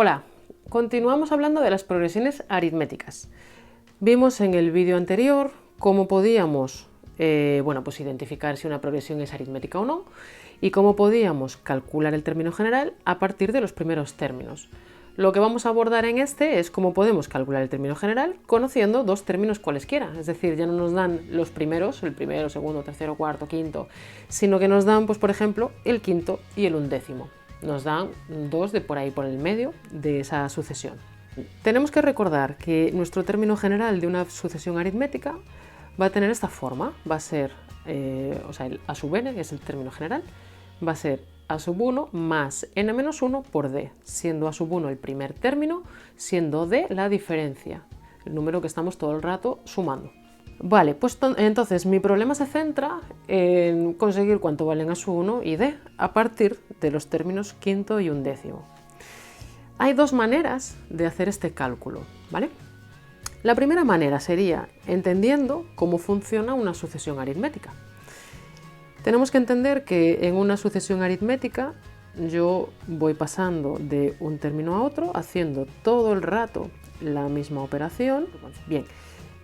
Hola, continuamos hablando de las progresiones aritméticas. Vimos en el vídeo anterior cómo podíamos pues identificar si una progresión es aritmética o no y cómo podíamos calcular el término general a partir de los primeros términos. Lo que vamos a abordar en este es cómo podemos calcular el término general conociendo dos términos cualesquiera, es decir, ya no nos dan los primeros, el primero, segundo, tercero, cuarto, quinto, sino que nos dan, pues por ejemplo, el quinto y el undécimo. Nos dan dos de por ahí por el medio de esa sucesión. Tenemos que recordar que nuestro término general de una sucesión aritmética va a tener esta forma, va a ser, el a sub n, que es el término general, va a ser a sub 1 más n menos 1 por d, siendo a sub 1 el primer término, siendo d la diferencia, el número que estamos todo el rato sumando. Vale, pues entonces mi problema se centra en conseguir cuánto valen a sub 1 y d a partir de los términos quinto y undécimo. Hay dos maneras de hacer este cálculo, ¿vale? La primera manera sería entendiendo cómo funciona una sucesión aritmética. Tenemos que entender que en una sucesión aritmética yo voy pasando de un término a otro, haciendo todo el rato la misma operación. Bien,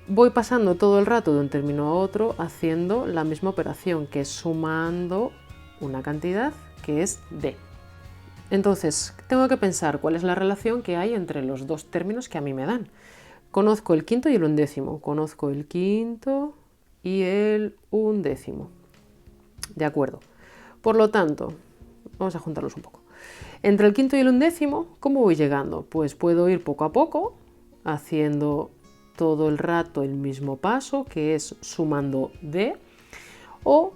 voy pasando todo el rato de un término a otro haciendo la misma operación, que es sumando una cantidad que es d. Entonces, tengo que pensar cuál es la relación que hay entre los dos términos que a mí me dan. Conozco el quinto y el undécimo. Conozco el quinto y el undécimo. De acuerdo. Por lo tanto, vamos a juntarlos un poco. Entre el quinto y el undécimo, ¿cómo voy llegando? Pues puedo ir poco a poco, haciendo todo el rato el mismo paso, que es sumando d, o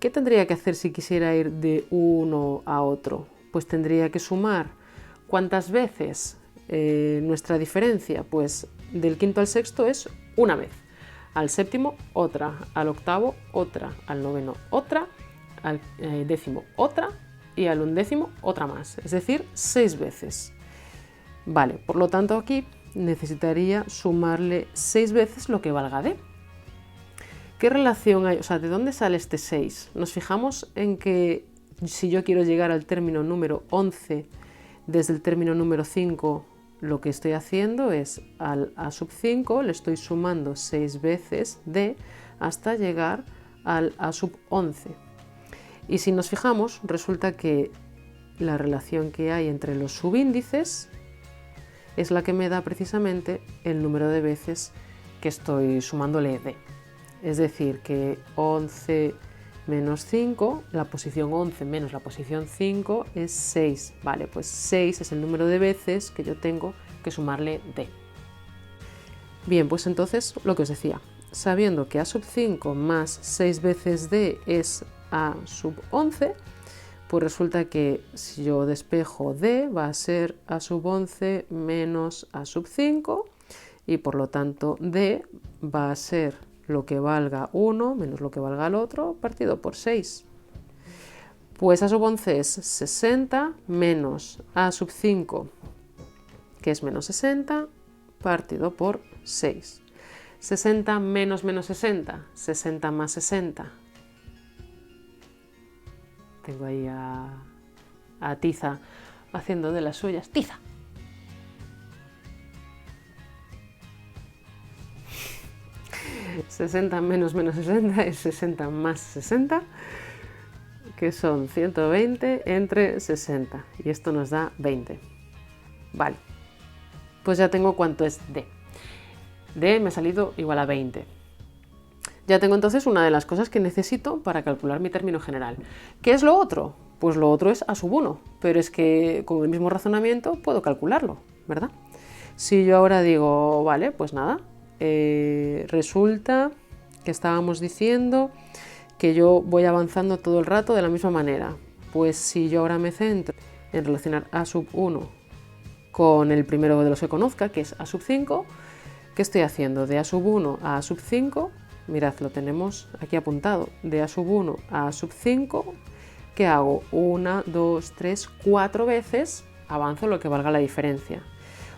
¿qué tendría que hacer si quisiera ir de uno a otro? Pues tendría que sumar cuántas veces nuestra diferencia, pues del quinto al sexto es una vez, al séptimo otra, al octavo otra, al noveno otra, al décimo otra y al undécimo otra más, es decir, 6 veces. Vale, por lo tanto aquí necesitaría sumarle 6 veces lo que valga d. ¿Qué relación hay? O sea, ¿de dónde sale este 6? Nos fijamos en que si yo quiero llegar al término número 11 desde el término número 5, lo que estoy haciendo es al a sub 5 le estoy sumando 6 veces d hasta llegar al a sub 11. Y si nos fijamos, resulta que la relación que hay entre los subíndices es la que me da precisamente el número de veces que estoy sumándole d. Es decir, que 11 menos 5, la posición 11 menos la posición 5 es 6. Vale, pues 6 es el número de veces que yo tengo que sumarle d. Bien, pues entonces lo que os decía, sabiendo que a sub 5 más 6 veces d es a sub 11, pues resulta que si yo despejo d va a ser a sub 11 menos a sub 5 y por lo tanto d va a ser lo que valga uno menos lo que valga el otro partido por 6. Pues a sub 11 es 60 menos a sub 5, que es menos 60, partido por 6. 60 menos menos 60, 60 más 60. Tengo ahí a Tiza haciendo de las suyas. ¡Tiza! ...60 menos menos 60 es 60 más 60, que son 120 entre 60, y esto nos da 20. Vale, pues ya tengo cuánto es d. d me ha salido igual a 20. Ya tengo entonces una de las cosas que necesito para calcular mi término general. ¿Qué es lo otro? Pues lo otro es a sub 1, pero es que con el mismo razonamiento puedo calcularlo, ¿verdad? Si yo ahora digo, vale, pues nada, resulta que estábamos diciendo que yo voy avanzando todo el rato de la misma manera. Pues si yo ahora me centro en relacionar a sub 1 con el primero de los que conozca, que es a sub 5, ¿qué estoy haciendo? De a sub 1 a a sub 5, mirad, lo tenemos aquí apuntado, de a sub 1 a sub 5, ¿qué hago? 1, 2, 3, 4 veces avanzo lo que valga la diferencia.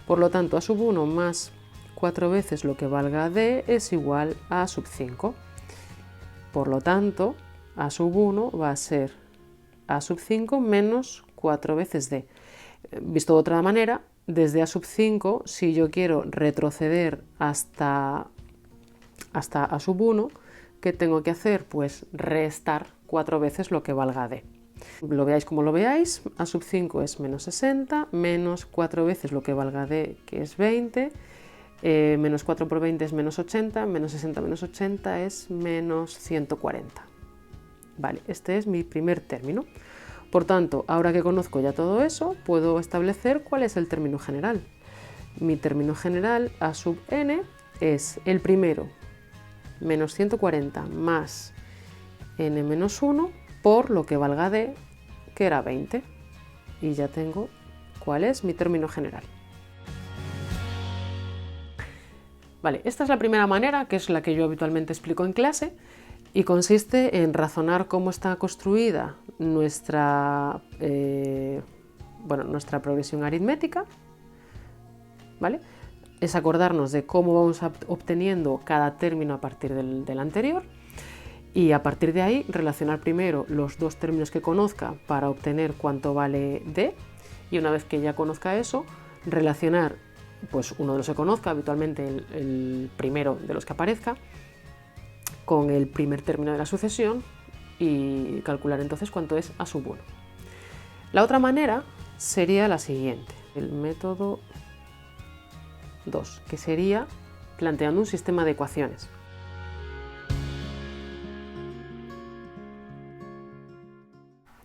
Por lo tanto, a sub 1 más 4 veces lo que valga d es igual a sub 5. Por lo tanto, a sub 1 va a ser a sub 5 menos 4 veces d. Visto de otra manera, desde a sub 5, si yo quiero retroceder hasta a sub 1, ¿qué tengo que hacer? Pues restar 4 veces lo que valga d. Lo veáis como lo veáis, a sub 5 es menos 60, menos 4 veces lo que valga d, que es 20, menos 4 por 20 es menos 80, menos 60 menos 80 es menos 140. Vale, este es mi primer término. Por tanto, ahora que conozco ya todo eso, puedo establecer cuál es el término general. Mi término general, a sub n, es el primero, menos 140 más n menos 1 por lo que valga d, que era 20. Y ya tengo cuál es mi término general. Vale, esta es la primera manera, que es la que yo habitualmente explico en clase, y consiste en razonar cómo está construida nuestra progresión aritmética, ¿vale? Es acordarnos de cómo vamos obteniendo cada término a partir del anterior, y a partir de ahí relacionar primero los dos términos que conozca para obtener cuánto vale d, y una vez que ya conozca eso, relacionar pues uno de los que conozca, habitualmente el primero de los que aparezca, con el primer término de la sucesión y calcular entonces cuánto es a sub 1. La otra manera sería la siguiente, el método 2, que sería planteando un sistema de ecuaciones.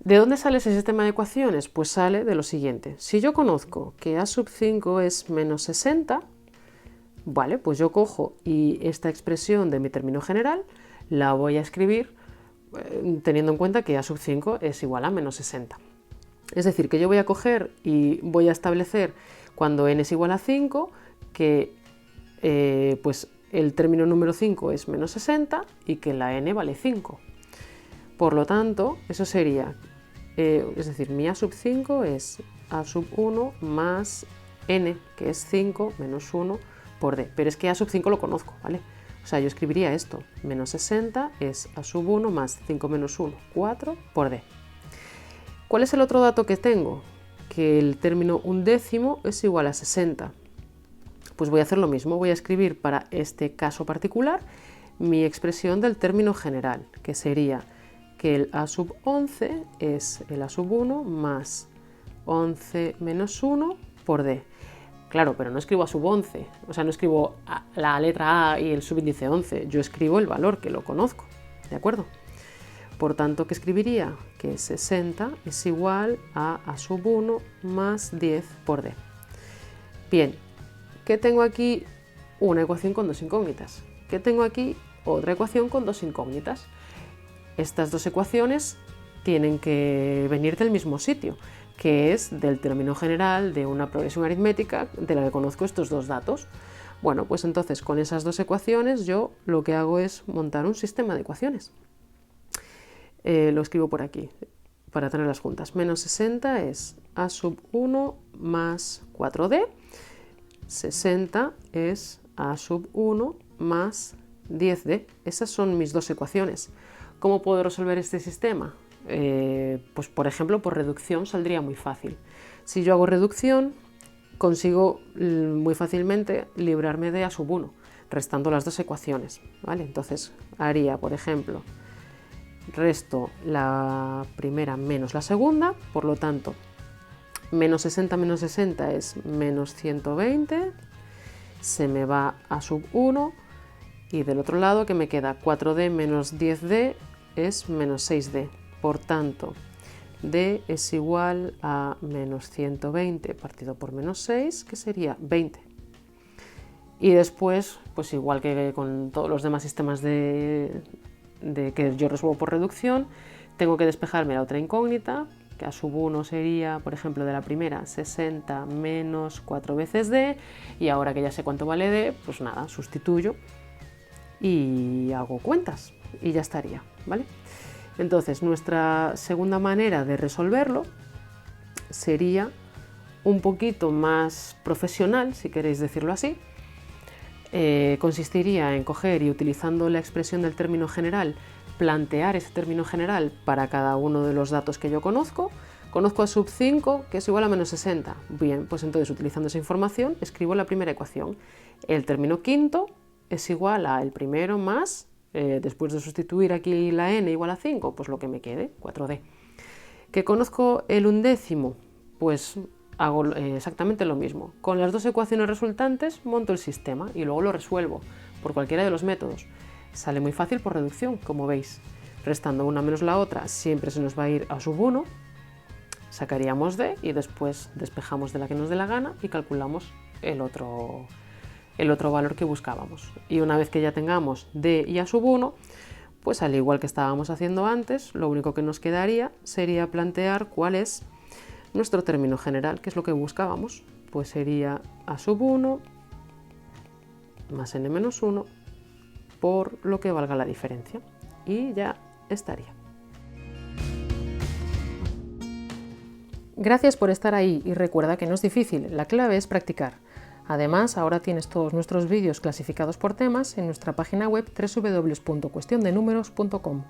¿De dónde sale ese sistema de ecuaciones? Pues sale de lo siguiente. Si yo conozco que a sub 5 es menos 60, vale, pues yo cojo y esta expresión de mi término general la voy a escribir teniendo en cuenta que a sub 5 es igual a menos 60. Es decir, que yo voy a coger y voy a establecer cuando n es igual a 5 que pues el término número 5 es menos 60 y que la n vale 5. Por lo tanto, eso sería, es decir, mi a sub 5 es a sub 1 más n, que es 5 menos 1 por d. Pero es que a sub 5 lo conozco, ¿vale? O sea, yo escribiría esto, menos 60 es a sub 1 más 5 menos 1, 4 por d. ¿Cuál es el otro dato que tengo? Que el término undécimo es igual a 60. Pues voy a hacer lo mismo, voy a escribir para este caso particular mi expresión del término general, que sería que el a sub 11 es el a sub 1 más 11 menos 1 por d. Claro, pero no escribo a sub 11, o sea, no escribo la letra A y el subíndice 11, yo escribo el valor que lo conozco, ¿de acuerdo? Por tanto, ¿qué escribiría? Que 60 es igual a sub 1 más 10 por d. Bien, ¿qué tengo aquí? Una ecuación con dos incógnitas. ¿Qué tengo aquí? Otra ecuación con dos incógnitas. Estas dos ecuaciones tienen que venir del mismo sitio, que es del término general de una progresión aritmética de la que conozco estos dos datos. Bueno, pues entonces con esas dos ecuaciones yo lo que hago es montar un sistema de ecuaciones. Lo escribo por aquí para tenerlas juntas. Menos 60 es a sub 1 más 4d. 60 es a sub 1 más 10d. Esas son mis dos ecuaciones. ¿Cómo puedo resolver este sistema? Pues por ejemplo, por reducción saldría muy fácil. Si yo hago reducción, consigo muy fácilmente librarme de a sub 1, restando las dos ecuaciones, ¿vale? Entonces haría, por ejemplo, resto la primera menos la segunda, por lo tanto, menos 60 es menos 120, se me va a sub 1, y del otro lado que me queda 4d menos 10d es menos 6d. Por tanto, d es igual a menos 120 partido por menos 6, que sería 20. Y después, pues igual que con todos los demás sistemas que yo resuelvo por reducción, tengo que despejarme la otra incógnita, que a sub 1 sería, por ejemplo, de la primera, 60 menos 4 veces d, y ahora que ya sé cuánto vale d, pues nada, sustituyo y hago cuentas y ya estaría, ¿vale? Entonces, nuestra segunda manera de resolverlo sería un poquito más profesional, si queréis decirlo así. Consistiría en coger y utilizando la expresión del término general plantear ese término general para cada uno de los datos que yo conozco. Conozco a sub 5, que es igual a menos 60. Bien, pues entonces utilizando esa información escribo la primera ecuación. El término quinto es igual a el primero más, después de sustituir aquí la n igual a 5, pues lo que me quede, 4d. ¿Que conozco el undécimo? Pues hago exactamente lo mismo. Con las dos ecuaciones resultantes monto el sistema y luego lo resuelvo por cualquiera de los métodos. Sale muy fácil por reducción, como veis. Restando una menos la otra siempre se nos va a ir a sub 1. Sacaríamos d y después despejamos de la que nos dé la gana y calculamos el otro valor que buscábamos. Y una vez que ya tengamos d y a sub 1, pues al igual que estábamos haciendo antes, lo único que nos quedaría sería plantear cuál es nuestro término general, que es lo que buscábamos. Pues sería a sub 1 más n menos 1 por lo que valga la diferencia. Y ya estaría. Gracias por estar ahí y recuerda que no es difícil, la clave es practicar. Además, ahora tienes todos nuestros vídeos clasificados por temas en nuestra página web www.cuestiondenumeros.com.